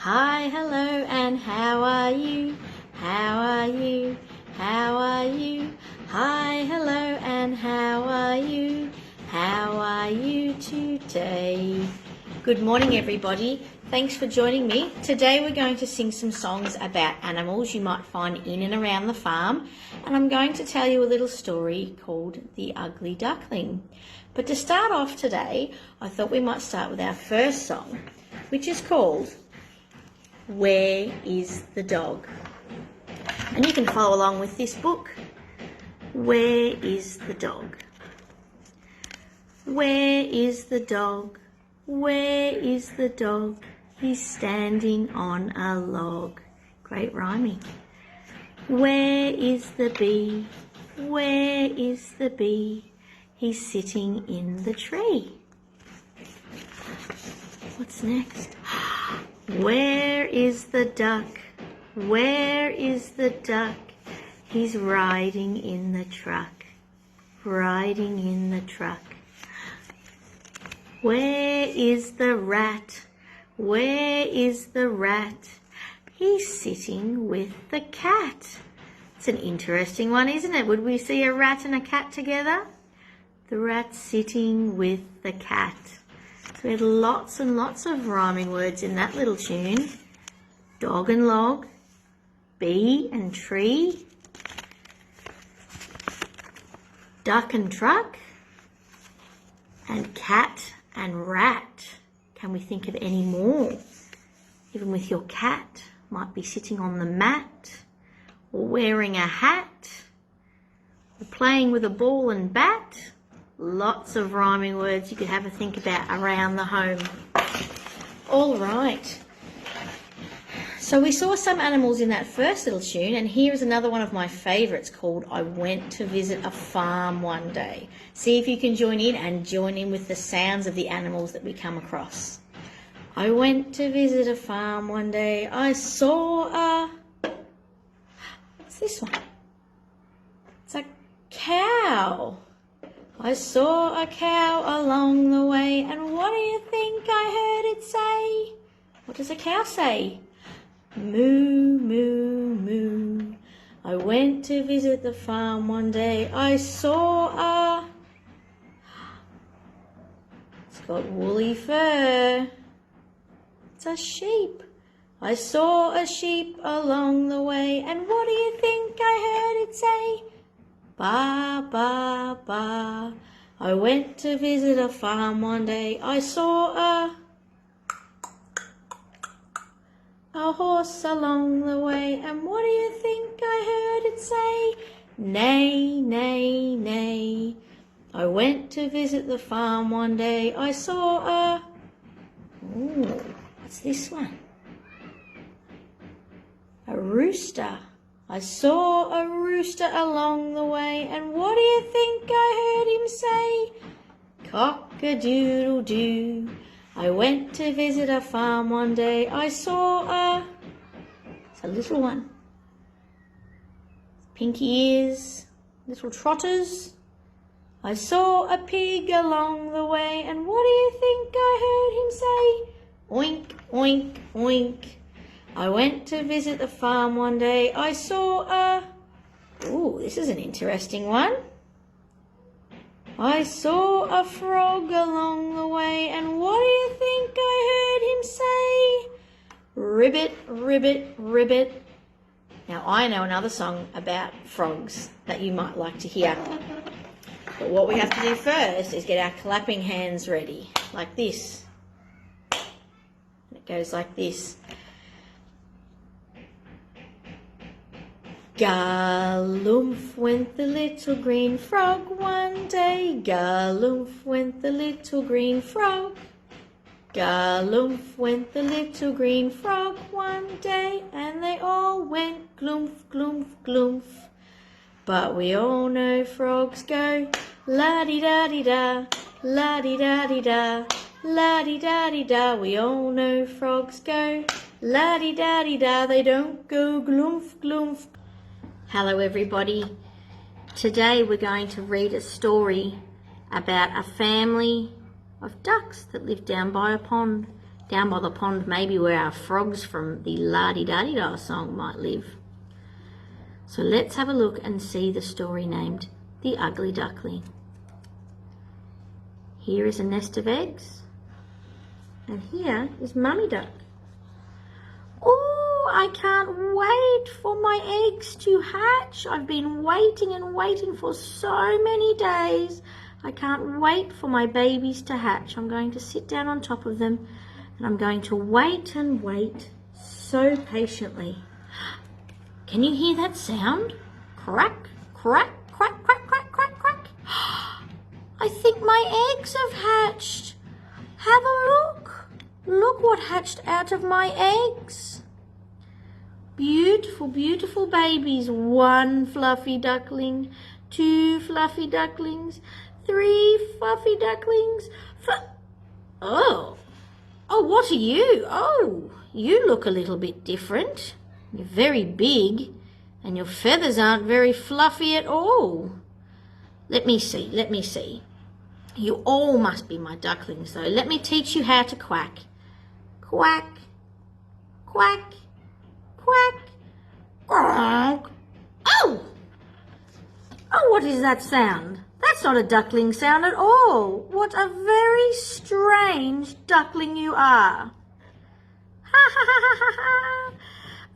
Hi, hello, and how are you? How are you? How are you? Hi, hello, and how are you? How are you today? Good morning, everybody. Thanks for joining me. Today we're going to sing some songs about animals you might find in and around the farm, and I'm going to tell you a little story called The Ugly Duckling. But to start off today, I thought we might start with our first song, which is called Where is the Dog? And you can follow along with this book. Where is the dog? Where is the dog? Where is the dog? He's standing on a log. Great rhyming. Where is the bee? Where is the bee? He's sitting in the tree. What's next? Where is the duck? Where is the duck? He's riding in the truck. Riding in the truck. Where is the rat? Where is the rat? He's sitting with the cat. It's an interesting one, isn't it? Would we see a rat and a cat together? The rat's sitting with the cat. So we had lots and lots of rhyming words in that little tune. Dog and log, bee and tree, duck and truck, and cat and rat. Can we think of any more? Even with your cat, might be sitting on the mat, or wearing a hat, or playing with a ball and bat. Lots of rhyming words you could have a think about around the home. All right. So we saw some animals in that first little tune, and here is another one of my favourites called I Went to Visit a Farm One Day. See if you can join in and join in with the sounds of the animals that we come across. I went to visit a farm one day. I saw a... What's this one? It's a cow. I saw a cow along the way, and what do you think I heard it say? What does a cow say? Moo, moo, moo. I went to visit the farm one day. I saw a... It's got woolly fur. It's a sheep. I saw a sheep along the way, and what do you think I heard it say? Ba, ba, ba. I went to visit a farm one day. I saw a horse along the way, and what do you think I heard it say? Neigh, neigh, neigh. I went to visit the farm one day. I saw a... Ooh, what's this one? A rooster. I saw a rooster along the way, and what do you think I heard him say? Cock-a-doodle-doo. I went to visit a farm one day. I saw a... It's a little one. Pinky ears, little trotters. I saw a pig along the way, and what do you think I heard him say? Oink, oink, oink. I went to visit the farm one day. I saw a... Ooh, this is an interesting one. I saw a frog along the way, and what do you think I heard him say? Ribbit, ribbit, ribbit. Now, I know another song about frogs that you might like to hear. But what we have to do first is get our clapping hands ready, like this. It goes like this. Galumph went the little green frog one day. Galumph went the little green frog. Galumph went the little green frog one day, and they all went gloomf, gloomf, gloomf. But we all know frogs go la-di-da-di-da, la-di-da-di-da, la-di-da-di-da. We all know frogs go la-di-da-di-da. They don't go gloomf, gloomf. Hello everybody. Today we're going to read a story about a family of ducks that live down by a pond. Down by the pond, maybe where our frogs from the La-di-da-di-da song might live. So let's have a look and see the story named The Ugly Duckling. Here is a nest of eggs, and here is Mummy Duck. Oh, I can't wait for my eggs to hatch. I've been waiting and waiting for so many days. I can't wait for my babies to hatch. I'm going to sit down on top of them and I'm going to wait and wait so patiently. Can you hear that sound? Crack, crack, crack, crack, crack, crack, crack. I think my eggs have hatched. Have a look. Look what hatched out of my eggs. Beautiful, beautiful babies. 1 fluffy duckling, 2 fluffy ducklings, 3 fluffy ducklings. Oh, what are you? Oh, you look a little bit different. You're very big and your feathers aren't very fluffy at all. Let me see. You all must be my ducklings though. Let me teach you how to quack. Quack, quack, quack, quack. Oh, what is that sound? That's not a duckling sound at all. What a very strange duckling you are. Ha ha ha ha ha.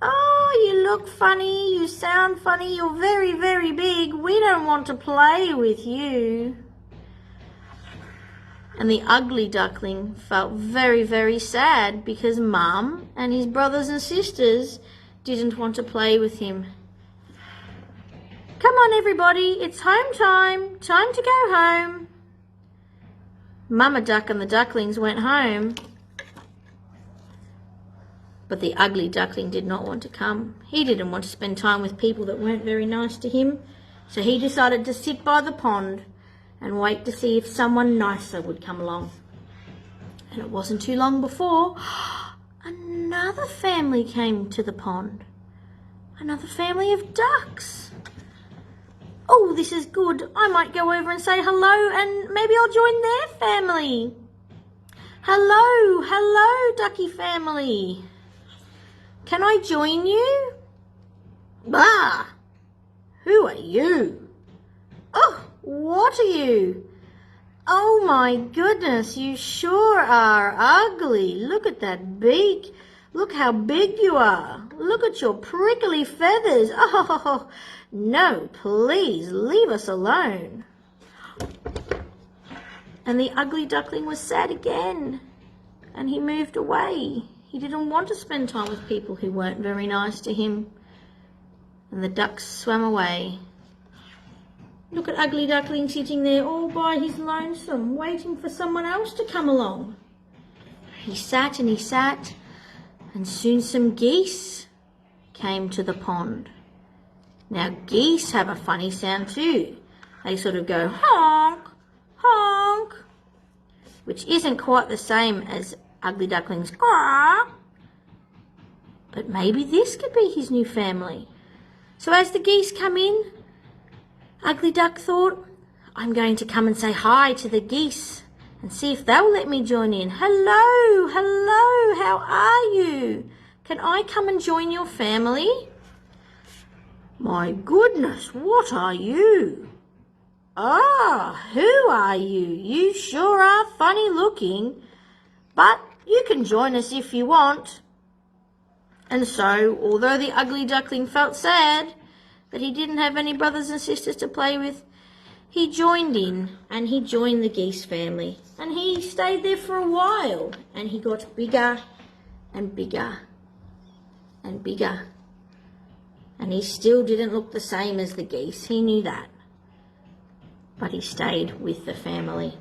Oh, you look funny, you sound funny, you're very, very big. We don't want to play with you. And the ugly duckling felt very, very sad because Mum and his brothers and sisters didn't want to play with him. Come on, everybody, it's home time. Time to go home. Mama Duck and the ducklings went home. But the ugly duckling did not want to come. He didn't want to spend time with people that weren't very nice to him. So he decided to sit by the pond and wait to see if someone nicer would come along. And it wasn't too long before another family came to the pond. Another family of ducks. Oh, this is good. I might go over and say hello and maybe I'll join their family. Hello, ducky family. Can I join you? Bah! Who are you? Oh, what are you? Oh my goodness, you sure are ugly. Look at that beak. Look how big you are. Look at your prickly feathers. Oh, no, please leave us alone. And the ugly duckling was sad again, and he moved away. He didn't want to spend time with people who weren't very nice to him. And the ducks swam away. Look at Ugly Duckling sitting there all by his lonesome, waiting for someone else to come along. He sat and he sat, and soon some geese came to the pond. Now geese have a funny sound too. They sort of go honk, honk, which isn't quite the same as Ugly Duckling's quack. But maybe this could be his new family. So as the geese come in, Ugly Duck thought, I'm going to come and say hi to the geese and see if they'll let me join in. Hello, how are you? Can I come and join your family? My goodness, what are you? Ah, who are you? You sure are funny looking, but you can join us if you want. And so, although the ugly duckling felt sad that he didn't have any brothers and sisters to play with, he joined in and he joined the geese family. And he stayed there for a while and he got bigger and bigger and bigger. And he still didn't look the same as the geese. He knew that. But he stayed with the family.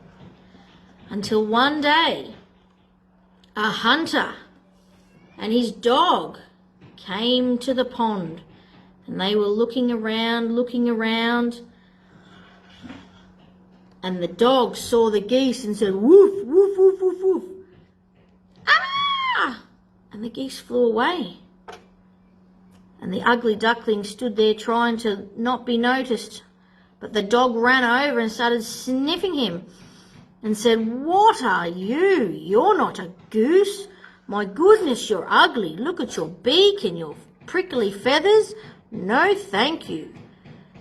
Until one day, a hunter and his dog came to the pond. And they were looking around. And the dog saw the geese and said, woof, woof, woof, woof, woof. Ah! And the geese flew away. And the ugly duckling stood there trying to not be noticed. But the dog ran over and started sniffing him and said, what are you? You're not a goose. My goodness, you're ugly. Look at your beak and your prickly feathers. No, thank you."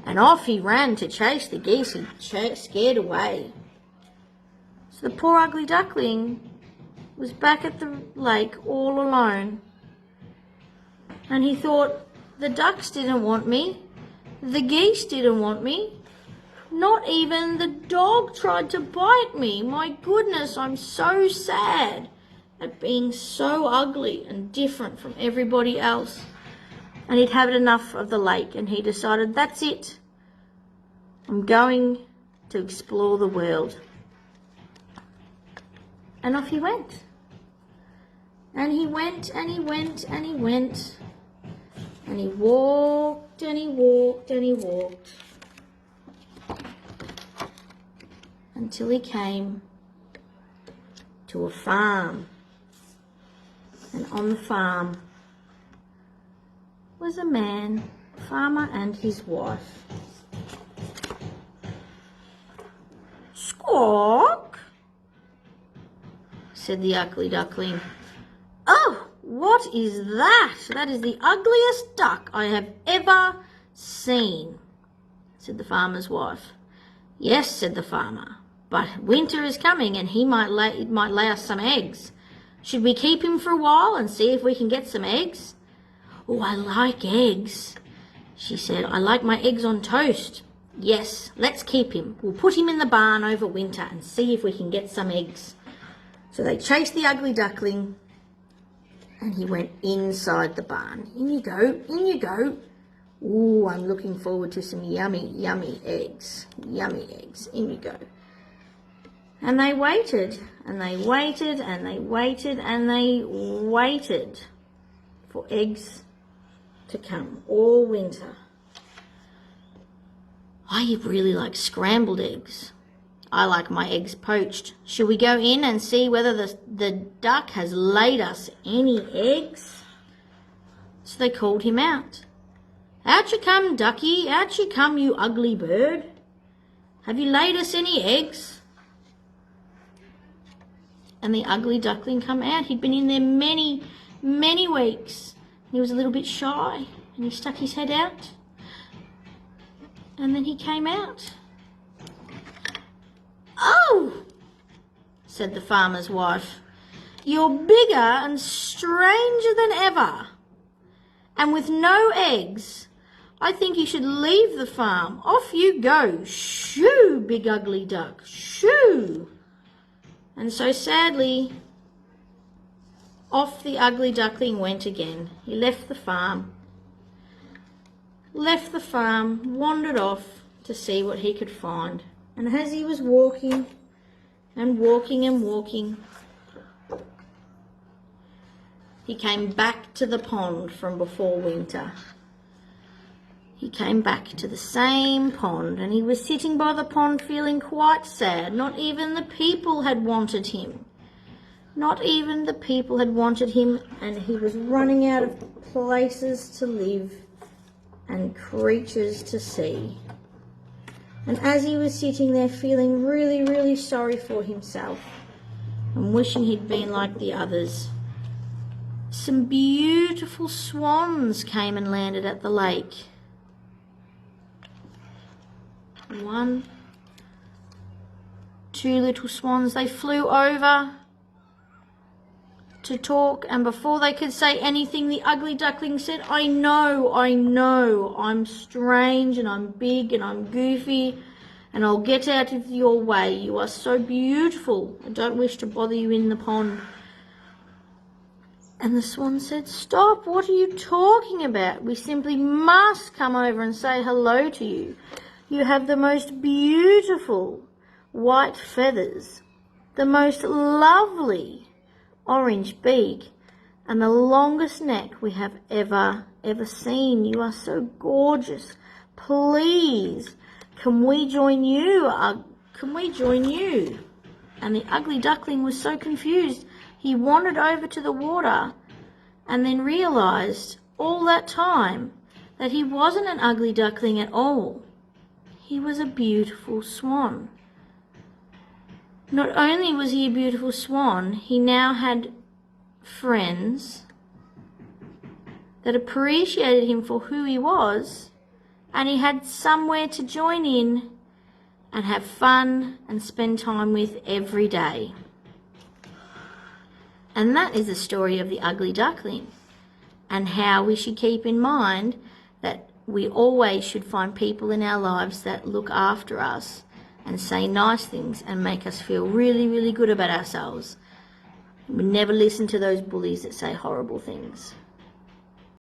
And off he ran to chase the geese he scared away. So the poor ugly duckling was back at the lake all alone. And he thought, the ducks didn't want me. The geese didn't want me. Not even the dog tried to bite me. My goodness, I'm so sad at being so ugly and different from everybody else. And he'd had enough of the lake, and he decided, that's it. I'm going to explore the world. And off he went. And he went, and he went, and he went. And he walked, and he walked, and he walked. Until he came to a farm. And on the farm was a man, a farmer, and his wife. "Squawk," said the ugly duckling. "Oh, what is that? That is the ugliest duck I have ever seen," said the farmer's wife. "Yes," said the farmer, "but winter is coming and he might lay us some eggs. Should we keep him for a while and see if we can get some eggs?" "Oh, I like eggs," she said. "I like my eggs on toast." "Yes, let's keep him. We'll put him in the barn over winter and see if we can get some eggs." So they chased the ugly duckling and he went inside the barn. "In you go, in you go. Ooh, I'm looking forward to some yummy, yummy eggs. Yummy eggs. In you go." And they waited, and they waited, and they waited, and they waited for eggs to come all winter. I really like scrambled eggs. I like my eggs poached. Shall we go in and see whether the duck has laid us any eggs? So they called him out. "Out you come, ducky, out you come, you ugly bird. Have you laid us any eggs?" And the ugly duckling come out. He'd been in there many, many weeks. He was a little bit shy, and he stuck his head out. And then he came out. "Oh," said the farmer's wife, "you're bigger and stranger than ever. And with no eggs, I think you should leave the farm. Off you go. Shoo, big ugly duck, shoo." And so sadly, off the ugly duckling went again. He left the farm, wandered off to see what he could find. And as he was walking and walking and walking, he came back to the pond from before winter. He came back to the same pond, and he was sitting by the pond feeling quite sad. Not even the people had wanted him. Not even the people had wanted him, and he was running out of places to live and creatures to see. And as he was sitting there feeling really, really sorry for himself and wishing he'd been like the others, some beautiful swans came and landed at the lake. 1, 2 little swans. They flew over to talk, and before they could say anything, the ugly duckling said, I know, I'm strange and I'm big and I'm goofy, and I'll get out of your way. You are so beautiful. I don't wish to bother you in the pond." And the swan said, "Stop, what are you talking about? We simply must come over and say hello to you. You have the most beautiful white feathers, the most lovely orange beak, and the longest neck we have ever seen. You are so gorgeous. Please, can we join you? Can we join you?" And the ugly duckling was so confused. He wandered over to the water and then realised all that time that he wasn't an ugly duckling at all. He was a beautiful swan. Not only was he a beautiful swan, he now had friends that appreciated him for who he was, and he had somewhere to join in and have fun and spend time with every day. And that is the story of the Ugly Duckling, and how we should keep in mind that we always should find people in our lives that look after us and say nice things and make us feel really, really good about ourselves. We never listen to those bullies that say horrible things.